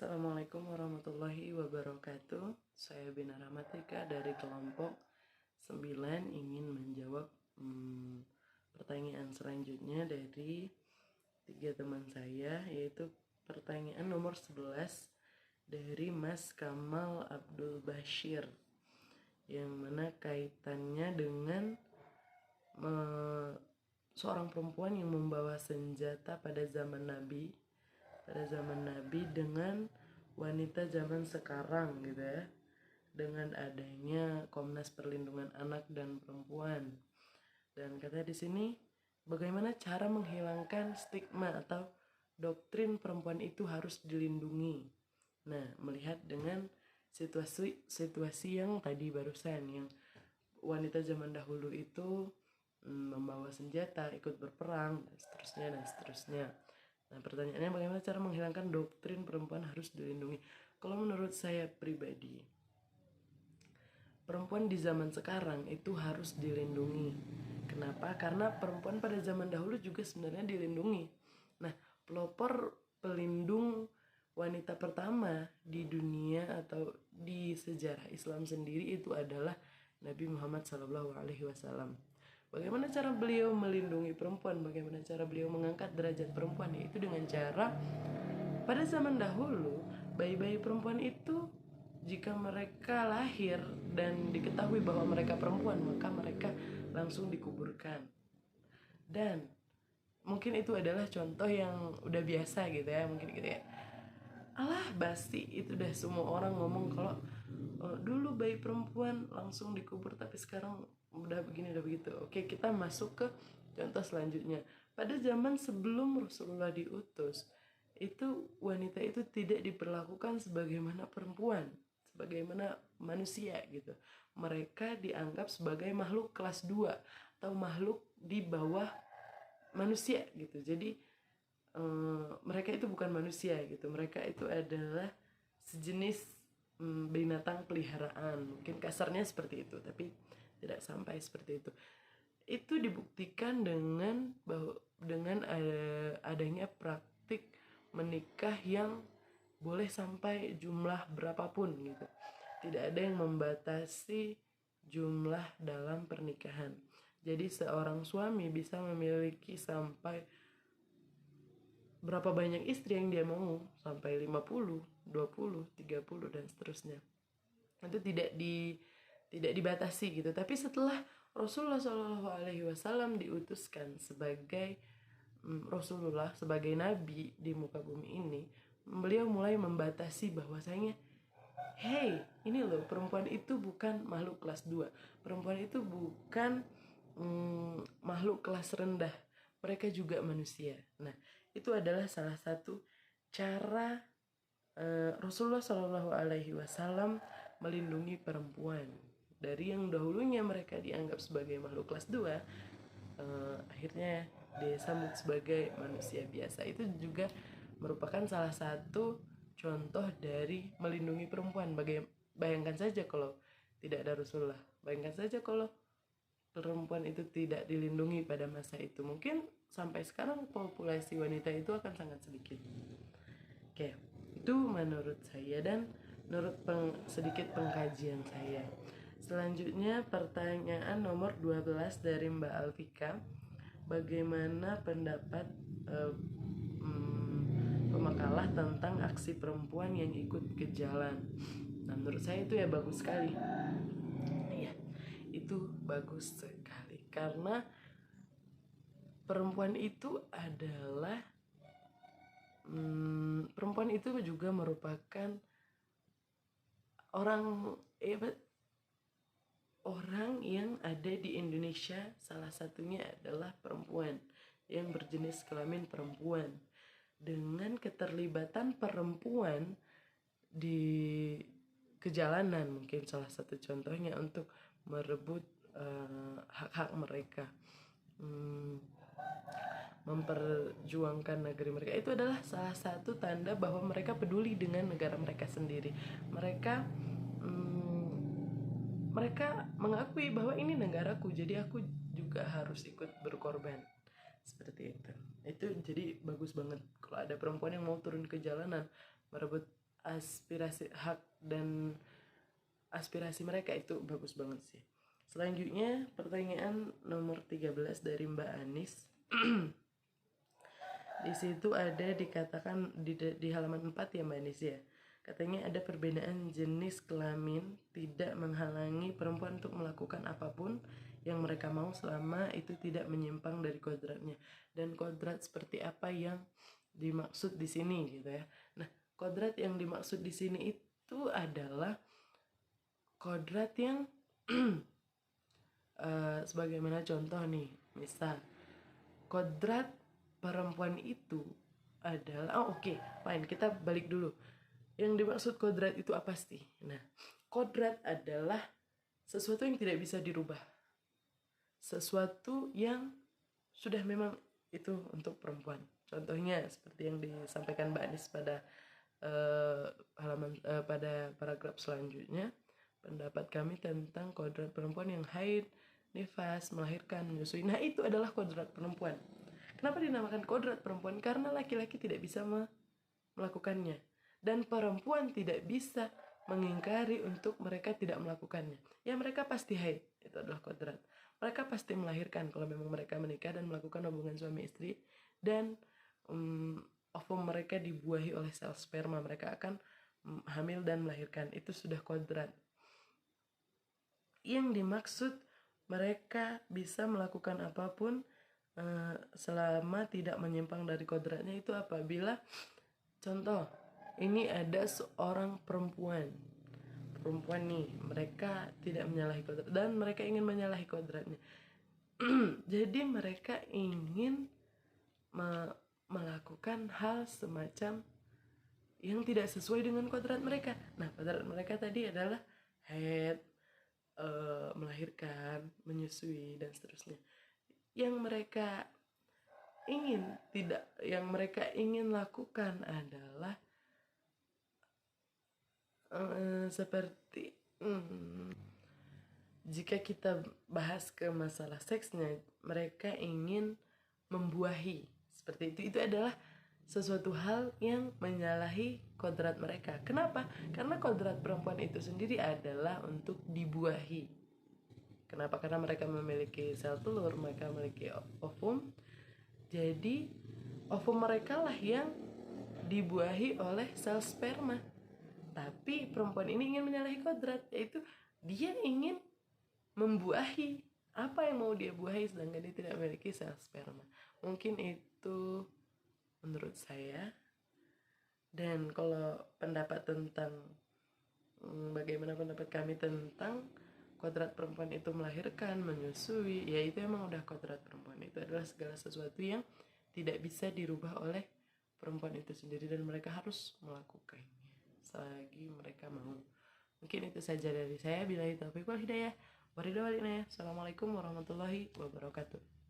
Assalamualaikum warahmatullahi wabarakatuh. Saya Bina Rahmatika dari kelompok 9 ingin menjawab pertanyaan selanjutnya dari 3 teman saya, yaitu pertanyaan nomor 11 dari Mas Kamal Abdul Bashir, yang mana kaitannya dengan seorang perempuan yang membawa senjata pada zaman Nabi dengan wanita zaman sekarang gitu ya, dengan adanya Komnas Perlindungan Anak dan Perempuan. Dan katanya di sini, bagaimana cara menghilangkan stigma atau doktrin perempuan itu harus dilindungi. Nah, melihat dengan situasi yang tadi barusan, yang wanita zaman dahulu itu membawa senjata, ikut berperang, dan seterusnya. Nah, pertanyaannya, bagaimana cara menghilangkan doktrin perempuan harus dilindungi? Kalau menurut saya pribadi, perempuan di zaman sekarang itu harus dilindungi. Kenapa? Karena perempuan pada zaman dahulu juga sebenarnya dilindungi. Nah, pelopor pelindung wanita pertama di dunia atau di sejarah Islam sendiri itu adalah Nabi Muhammad SAW. Bagaimana cara beliau melindungi perempuan? Bagaimana cara beliau mengangkat derajat perempuan? Yaitu dengan cara, pada zaman dahulu, bayi-bayi perempuan itu jika mereka lahir dan diketahui bahwa mereka perempuan, maka mereka langsung dikuburkan. Dan mungkin itu adalah contoh yang udah biasa gitu ya, mungkin gitu ya. Alah, basi, itu udah semua orang ngomong kalau dulu bayi perempuan langsung dikubur, tapi sekarang udah begini, udah begitu. Oke, kita masuk ke contoh selanjutnya. Pada zaman sebelum Rasulullah diutus, itu wanita itu tidak diperlakukan sebagaimana perempuan, sebagaimana manusia gitu. Mereka dianggap sebagai makhluk kelas 2 atau makhluk di bawah manusia gitu. Jadi mereka itu bukan manusia gitu, mereka itu adalah sejenis binatang peliharaan, mungkin kasarnya seperti itu, tapi tidak sampai seperti itu. Itu dibuktikan dengan adanya praktik menikah yang boleh sampai jumlah berapapun gitu, tidak ada yang membatasi jumlah dalam pernikahan. Jadi seorang suami bisa memiliki sampai berapa banyak istri yang dia mau, sampai 50, 20, 30 dan seterusnya. Itu tidak dibatasi gitu. Tapi setelah Rasulullah SAW diutuskan sebagai Rasulullah, sebagai nabi di muka bumi ini, beliau mulai membatasi bahwasanya, hey, ini loh, perempuan itu bukan makhluk kelas 2. Perempuan itu bukan makhluk kelas rendah. Mereka juga manusia. Nah, itu adalah salah satu cara Rasulullah SAW melindungi perempuan. Dari yang dahulunya mereka dianggap sebagai makhluk kelas 2, akhirnya disambut sebagai manusia biasa. Itu juga merupakan salah satu contoh dari melindungi perempuan. Bayangkan saja kalau tidak ada Rasulullah. Bayangkan saja kalau perempuan itu tidak dilindungi pada masa itu. Mungkin sampai sekarang populasi wanita itu akan sangat sedikit. Oke, itu menurut saya dan menurut sedikit pengkajian saya. Selanjutnya pertanyaan nomor 12 dari Mbak Alfika. Bagaimana pendapat pemakalah tentang aksi perempuan yang ikut ke jalan? Nah, menurut saya itu ya bagus sekali. Ya, itu bagus sekali karena perempuan itu adalah perempuan itu juga merupakan orang yang ada di Indonesia. Salah satunya adalah perempuan yang berjenis kelamin perempuan. Dengan keterlibatan perempuan di kejalanan, mungkin salah satu contohnya untuk merebut hak-hak mereka, memperjuangkan negeri mereka, itu adalah salah satu tanda bahwa mereka peduli dengan negara mereka sendiri. Mereka mengakui bahwa ini negaraku, jadi aku juga harus ikut berkorban. Seperti itu. Itu jadi bagus banget kalau ada perempuan yang mau turun ke jalanan merebut hak dan aspirasi mereka, itu bagus banget sih. Selanjutnya pertanyaan nomor 13 dari Mbak Anis. Di situ ada dikatakan di halaman 4 ya Mbak Anis ya. Katanya ada perbedaan jenis kelamin tidak menghalangi perempuan untuk melakukan apapun yang mereka mau selama itu tidak menyimpang dari kodratnya. Dan kodrat seperti apa yang dimaksud di sini gitu ya. Nah, kodrat yang dimaksud di sini itu adalah kodrat yang sebagaimana contoh nih, misal kodrat perempuan itu adalah fine, kita balik dulu. Yang dimaksud kodrat itu apa sih? Nah, kodrat adalah sesuatu yang tidak bisa dirubah, sesuatu yang sudah memang itu untuk perempuan. Contohnya seperti yang disampaikan Mbak Anis pada pada paragraf selanjutnya, pendapat kami tentang kodrat perempuan yang haid, nifas, melahirkan, menyusui. Nah, itu adalah kodrat perempuan. Kenapa dinamakan kodrat perempuan? Karena laki-laki tidak bisa melakukannya. Dan perempuan tidak bisa mengingkari untuk mereka tidak melakukannya. Ya, mereka pasti haid, itu adalah kodrat. Mereka pasti melahirkan kalau memang mereka menikah dan melakukan hubungan suami istri. Dan ovum mereka dibuahi oleh sel sperma, mereka akan hamil dan melahirkan. Itu sudah kodrat. Yang dimaksud mereka bisa melakukan apapun selama tidak menyimpang dari kodratnya itu apabila, contoh, ini ada seorang perempuan nih, mereka tidak menyalahi kodrat dan mereka ingin menyalahi kodratnya. Jadi mereka ingin melakukan hal semacam yang tidak sesuai dengan kodrat mereka. Nah, kodrat mereka tadi adalah haid, melahirkan, menyusui, dan seterusnya. Yang mereka ingin lakukan adalah seperti jika kita bahas ke masalah seksnya, mereka ingin membuahi. Seperti itu adalah sesuatu hal yang menyalahi kodrat mereka. Kenapa? Karena kodrat perempuan itu sendiri adalah untuk dibuahi. Kenapa? Karena mereka memiliki sel telur, mereka memiliki ovum. Jadi ovum mereka lah yang dibuahi oleh sel sperma. Tapi perempuan ini ingin menyalahi kodrat, yaitu dia ingin membuahi apa yang mau dia buahi sedangkan dia tidak memiliki sel sperma. Mungkin itu menurut saya. Dan kalau pendapat tentang bagaimana pendapat kami tentang kodrat perempuan itu melahirkan, menyusui, ya itu emang udah kodrat perempuan. Itu adalah segala sesuatu yang tidak bisa dirubah oleh perempuan itu sendiri dan mereka harus melakukannya selagi mereka mau. Mungkin itu saja dari saya. Billahi taufiq wal hidayah. Waridha walidayah. Assalamualaikum warahmatullahi wabarakatuh.